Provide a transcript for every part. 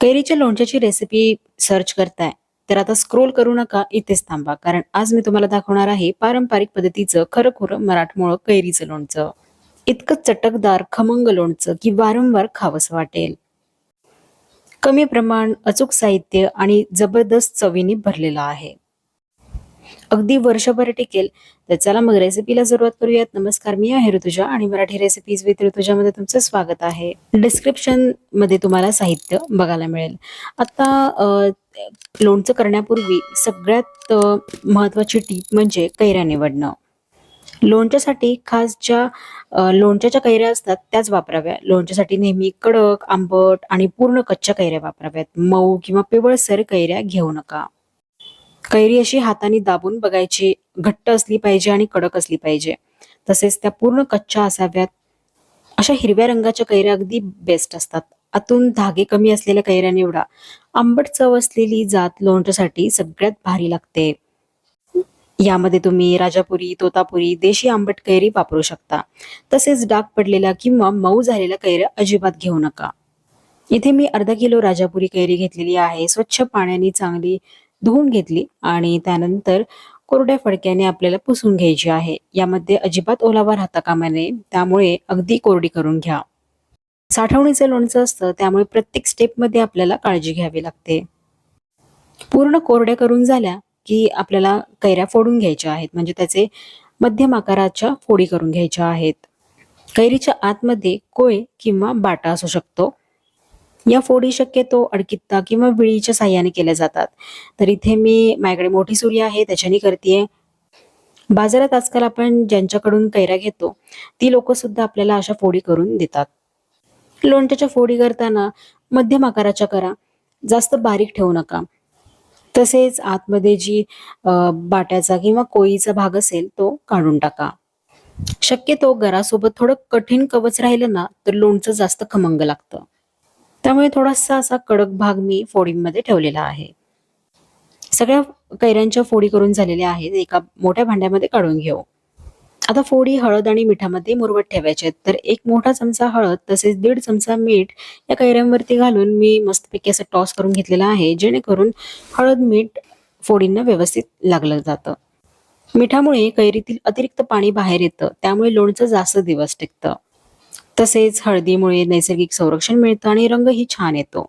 कैरीच्या लोणच्याची recipe search करताय तर आता स्क्रोल करू नका, इथेच थांबा. कारण आज मी तुम्हाला दाखवणार आहे पारंपरिक पद्धतीचं खरं मराठमोळं कैरीचं लोणचं. इतकं चटकदार खमंग लोणचं की वारंवार खावंसं वाटेल. कमी प्रमाण, अचूक साहित्य आणि जबरदस्त चवीने भरलेलं आहे. अगदी वर्षभर टिकेल. तर चला मग रेसिपीला सुरुवात करूयात. नमस्कार, मी आहे ऋतुजा आणि मराठी रेसिपीज विथ ऋतुजामध्ये तुमचं स्वागत आहे. डिस्क्रिप्शन मध्ये तुम्हाला साहित्य बघायला मिळेल. आता लोणचं करण्यापूर्वी सगळ्यात महत्वाची टीप म्हणजे कैऱ्या निवडणं. लोणच्यासाठी खास ज्या लोणच्याच्या कैऱ्या असतात त्याच वापराव्या. लोणच्यासाठी नेहमी कडक, आंबट आणि पूर्ण कच्च्या कैऱ्या वापराव्यात. मऊ किंवा पिवळसर कैऱ्या घेऊ नका. कैरी अशी हाताने दाबून बघायची, घट्ट असली पाहिजे आणि कडक असली पाहिजे. तसेच त्या पूर्ण कच्च्या असाव्यात. अशा हिरव्या रंगाच्या कैऱ्या अगदी बेस्ट असतात. आतून धागे कमी असलेल्या कैऱ्या निवडा. आंबट चव असलेली जात लोणच्यासाठी सगळ्यात भारी लागते. यामध्ये तुम्ही राजापुरी, तोतापुरी, देशी आंबट कैरी वापरू शकता. तसेच डाग पडलेल्या किंवा मऊ झालेल्या कैऱ्या अजिबात घेऊ नका. इथे मी अर्धा किलो राजापुरी कैरी घेतलेली आहे. स्वच्छ पाण्याने चांगली धुवून घेतली आणि त्यानंतर कोरड्या फडक्याने आपल्याला पुसून घ्यायची आहे. यामध्ये अजिबात ओलावा राहता कामा नये, त्यामुळे अगदी कोरडी करून घ्या. साठवणीचं लोणचं असतं, त्यामुळे प्रत्येक स्टेपमध्ये आपल्याला काळजी घ्यावी लागते. पूर्ण कोरड्या करून झाल्या की आपल्याला कैऱ्या फोडून घ्यायच्या आहेत, म्हणजे त्याचे मध्यम आकाराच्या फोडी करून घ्यायच्या आहेत. कैरीच्या आतमध्ये कोय किंवा बाटा असू शकतो. या फोडी शक्यतो अडकित्ता किंवा विळीच्या साह्याने केल्या जातात. तर इथे मी माझ्याकडे मोठी सुरी आहे त्याच्याने करतेय. बाजारात आजकाल आपण ज्यांच्याकडून कैऱ्या घेतो ती लोक सुद्धा आपल्याला अशा फोडी करून देतात. लोणच्याच्या फोडी करताना मध्यम आकाराच्या करा, जास्त बारीक ठेवू नका. तसेच आतमध्ये जी बाट्याचा किंवा कोळीचा भाग असेल तो काढून टाका. शक्यतो गरासोबत थोडं कठीण कवच राहिलं ना तर लोणचं जास्त खमंग लागतं. त्यामुळे थोडासा असा कडक भाग मी फोडीमध्ये ठेवलेला आहे. सगळ्या कैऱ्यांच्या फोडी करून झालेल्या आहेत. एका मोठ्या भांड्यामध्ये काढून घेऊ. आता फोडी हळद आणि मिठामध्ये मुरवत ठेवायचे. तर एक मोठा चमचा हळद तसेच 1.5 चमचा मीठ या कैऱ्यांवरती घालून मी मस्तपैकी असं टॉस करून घेतलेलं आहे, जेणेकरून हळद मीठ फोडींना व्यवस्थित लागलं जातं. मिठामुळे कैरीतील अतिरिक्त पाणी बाहेर येतं, त्यामुळे लोणचं जास्त दिवस टिकतं. तसेच हळदीमुळे नैसर्गिक संरक्षण मिळतं आणि रंगही छान येतो.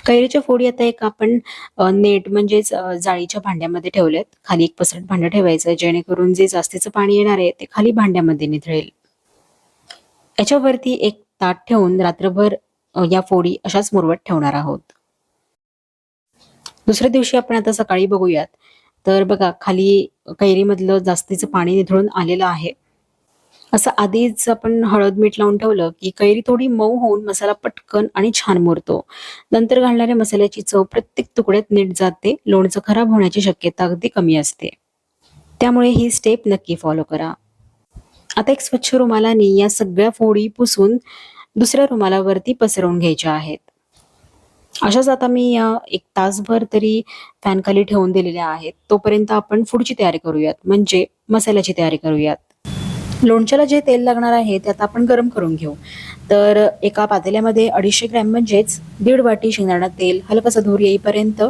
कैरीच्या फोडी आता एक आपण नेट म्हणजेच जाळीच्या भांड्यामध्ये ठेवल्यात. खाली एक पसरट भांडं ठेवायचं, जेणेकरून जे जास्तीचं पाणी येणार आहे ते खाली भांड्यामध्ये निथळेल. याच्यावरती एक ताट ठेवून रात्रभर या फोडी अशाच मुरवत ठेवणार आहोत. दुसऱ्या दिवशी आपण आता सकाळी बघूयात. तर बघा, खाली कैरीमधलं जास्तीचं पाणी निथळून आलेलं आहे. असं आधीच आपण हळद मीठ लावून ठेवलं की कैरी थोडी मऊ होऊन मसाला पटकन आणि छान मुरतो. नंतर घालणाऱ्या मसाल्याची चव प्रत्येक तुकड्यात नीट जाते. लोणचं खराब होण्याची शक्यता अगदी कमी असते. त्यामुळे ही स्टेप नक्की फॉलो करा. आता एक स्वच्छ रुमालाने या सगळ्या फोडी पुसून दुसऱ्या रुमालावरती पसरवून घ्यायच्या आहेत. अशाच आता मी या एक तासभर तरी फॅन खाली ठेवून दिलेल्या आहेत. तोपर्यंत आपण पुढची तयारी करूयात, म्हणजे मसाल्याची तयारी करूयात. लोणच्याला जे तेल लागणार आहे ते आता आपण गरम करून घेऊ. तर एका पातेल्यामध्ये 250 ग्रॅम म्हणजेच 1.5 वाटी शेंगदाणा तेल हलकासा धूर येईपर्यंत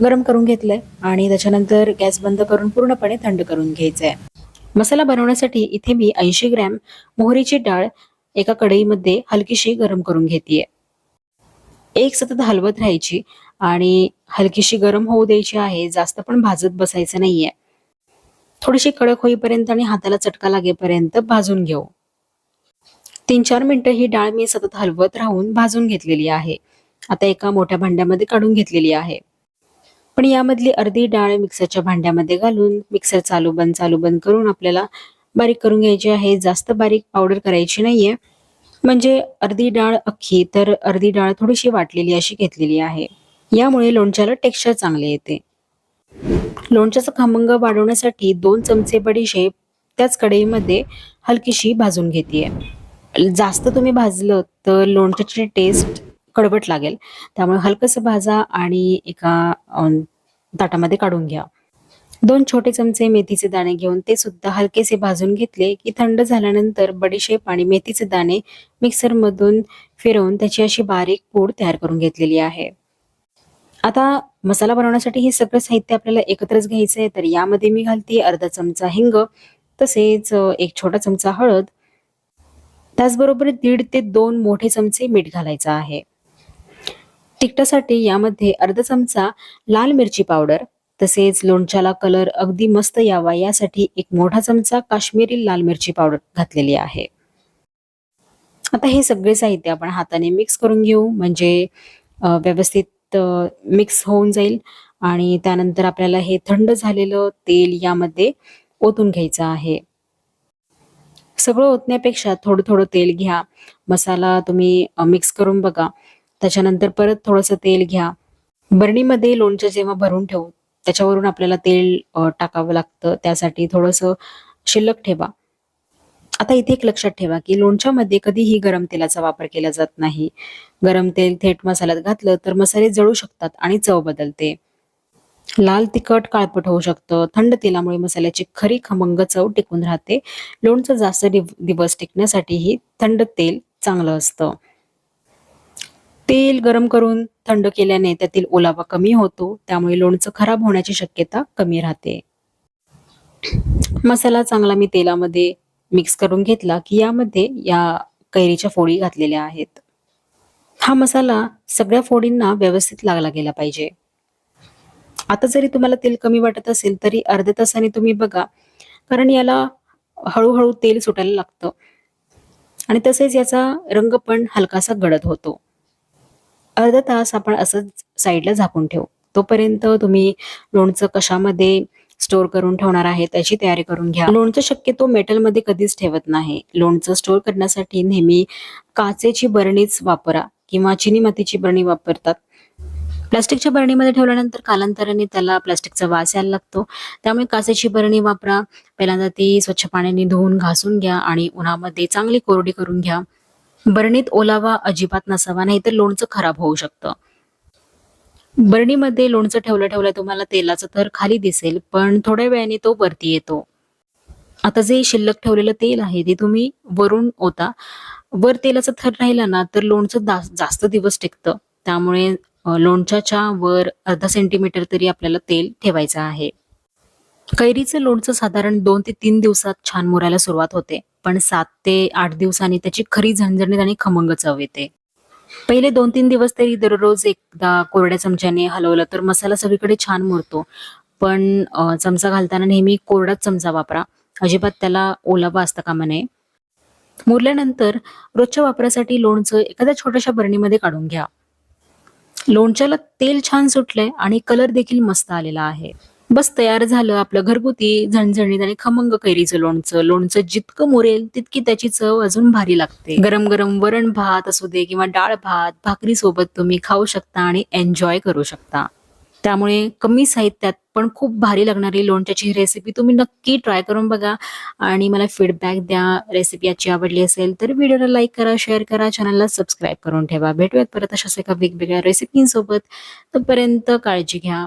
गरम करून घेतलंय आणि त्याच्यानंतर गॅस बंद करून पूर्णपणे थंड करून घ्यायचंय. मसाला बनवण्यासाठी इथे मी 80 ग्रॅम मोहरीची डाळ एका कढईमध्ये हलकीशी गरम करून घेतेय. एक सतत हलवत राहायची आणि हलकीशी गरम होऊ द्यायची आहे. जास्त पण भाजत बसायचं नाहीये. थोडीशी कडक होईपर्यंत आणि हाताला चटका लागेपर्यंत भाजून घेऊ. 3-4 मिनिटं ही डाळ मी सतत हलवत राहून भाजून घेतलेली आहे. आता एका मोठ्या भांड्यामध्ये काढून घेतलेली आहे. पण यामधली अर्धी डाळ मिक्सरच्या भांड्यामध्ये घालून मिक्सर चालू बंद करून आपल्याला बारीक करून घ्यायची आहे. जास्त बारीक पावडर करायची नाहीये. म्हणजे अर्धी डाळ अख्खी तर अर्धी डाळ थोडीशी वाटलेली अशी घेतलेली आहे. यामुळे लोणच्याला टेक्स्चर चांगले येते. लोणच्याचा खमंग वाढवण्यासाठी 2 चमचे बडीशेप त्याच कढईमध्ये हलकीशी भाजून घेतेय. जास्त तुम्ही भाजलं तर लोणच्याची टेस्ट कडवट लागेल. त्यामुळे हलकसं भाजा आणि एका ताटामध्ये काढून घ्या. 2 छोटे चमचे मेथीचे दाणे घेऊन ते सुद्धा हलकेसे भाजून घेतले, की थंड झाल्यानंतर बडीशेप आणि मेथीचे दाणे मिक्सरमधून फिरवून त्याची अशी बारीक पूड तयार करून घेतलेली आहे. आता मसाला बनवण्यासाठी हे सगळं साहित्य आपल्याला एकत्रच घ्यायचं आहे. तर यामध्ये मी घालते अर्धा चमचा हिंग, तसेच 1 छोटा चमचा हळद, त्याचबरोबर 1.5 ते 2 मोठे चमचे मीठ घालायचं आहे. तिखटासाठी यामध्ये अर्धा चमचा लाल मिरची पावडर, तसेच लोणच्याला कलर अगदी मस्त यावा यासाठी 1 मोठा चमचा काश्मीरी लाल मिरची पावडर घातलेली आहे. आता हे सगळे साहित्य आपण हाताने मिक्स करून घेऊ, म्हणजे व्यवस्थित मिक्स होऊन जाईल आणि त्यानंतर आपल्याला हे थंड झालेलं तेल यामध्ये ओतून घ्यायचं आहे. सगळं ओतण्यापेक्षा थोडं-थोडं तेल घ्या. मसाला तुम्ही मिक्स करून बघा. त्याच्यानंतर परत थोडंसं तेल घ्या. बरणीमध्ये लोणचं जेव्हा भरून ठेवू, त्याच्यावरून आपल्याला तेल टाकावं लागतं. त्यासाठी थोडंसं शिल्लक ठेवा. आता इथे एक लक्षात ठेवा, की लोणच्यामध्ये कधीही गरम तेलाचा वापर केला जात नाही. गरम तेल थेट मसाल्यात घातलं तर मसाले जळू शकतात आणि चव बदलते. लाल तिखट काळपट होऊ शकतं. थंड तेलामुळे मसाल्याची खरी खमंग चव टिकून राहते. लोणचं जास्त दिवस टिकण्यासाठीही थंड तेल चांगलं असतं. तेल गरम करून थंड केल्याने त्यातील ओलावा कमी होतो. त्यामुळे लोणचं खराब होण्याची शक्यता कमी राहते. मसाला चांगला मी तेलामध्ये मिक्स करून घेतला, की यामध्ये या कैरीच्या फोडी घातलेल्या आहेत. हा मसाला सगळ्या फोडींना व्यवस्थित लागला गेला पाहिजे. आता जरी तुम्हाला तेल कमी वाटत असेल, तरी अर्ध्या तासाने तुम्ही बघा, कारण याला हळू तेल सुटायला लागतं आणि तसेच याचा रंग पण हलकासा गडद होतो. अर्धा तास आपण असंच साईडला झाकून ठेवू. तोपर्यंत तुम्ही लोणचं कशामध्ये स्टोअर करून ठेवणार आहे त्याची तयारी करून घ्या. लोणचं शक्यतो मेटलमध्ये कधीच ठेवत नाही. लोणचं स्टोअर करण्यासाठी नेहमी काचेची बरणीच वापरा किंवा चिनी मातीची बरणी वापरतात. प्लास्टिकच्या बरणीमध्ये ठेवल्यानंतर कालांतराने त्याला प्लास्टिकचा वास यायला लागतो. त्यामुळे काचेची बरणी वापरा. पहिल्यांदा ती स्वच्छ पाण्याने धुवून घासून घ्या आणि उन्हामध्ये चांगली कोरडी करून घ्या. बरणीत ओलावा अजिबात नसावा, नाहीतर लोणचं खराब होऊ शकतं. बरणीमध्ये लोणचं ठेवल्या तुम्हाला तेलाचा थर खाली दिसेल, पण थोड्या वेळाने तो वरती येतो. आता जे शिल्लक ठेवलेलं तेल आहे ते तुम्ही वरून ओता. वर तेलाचा थर राहिला ना, तर लोणचं जास्त दिवस टिकतं. त्यामुळे लोणच्याच्या वर अर्धा सेंटीमीटर तरी आपल्याला तेल ठेवायचं आहे. कैरीचं लोणचं साधारण 2 ते 3 दिवसात छान मुरायला सुरुवात होते. पण 7 ते 8 दिवसांनी त्याची खरी झणझणीत आणि खमंग चव येते. पहिले 2-3 दिवस तरी दररोज एकदा कोरड्या चमच्याने हलवलं तर मसाला सगळीकडे छान मुरतो. पण चमचा घालताना नेहमी कोरडाच चमचा वापरा. अजिबात त्याला ओलावा असता कामा नये. मुरल्यानंतर रोजच्या वापरासाठी लोणचं एखाद्या छोट्याशा बरणीमध्ये काढून घ्या. लोणच्याला तेल छान सुटलंय आणि कलर देखील मस्त आलेला आहे. बस तयार झालं आपलं घरगुती झणझणीत आणि खमंग कैरीचं लोणचं. लोणचं जितकं मुरेल तितकी त्याची चव अजून भारी लागते. गरम गरम वरण भात असू दे किंवा डाळ भात, भाकरी सोबत तुम्ही खाऊ शकता आणि एन्जॉय करू शकता. त्यामुळे कमी साहित्यात पण खूप भारी लागणारी लोणच्याची रेसिपी तुम्ही नक्की ट्राय करून बघा आणि मला फीडबॅक द्या. रेसिपी आजची आवडली असेल तर व्हिडिओला लाईक करा, शेअर करा, चॅनलला सबस्क्राईब करून ठेवा. भेटूयात परत अशाच एका वेगवेगळ्या रेसिपींसोबत. तोपर्यंत काळजी घ्या.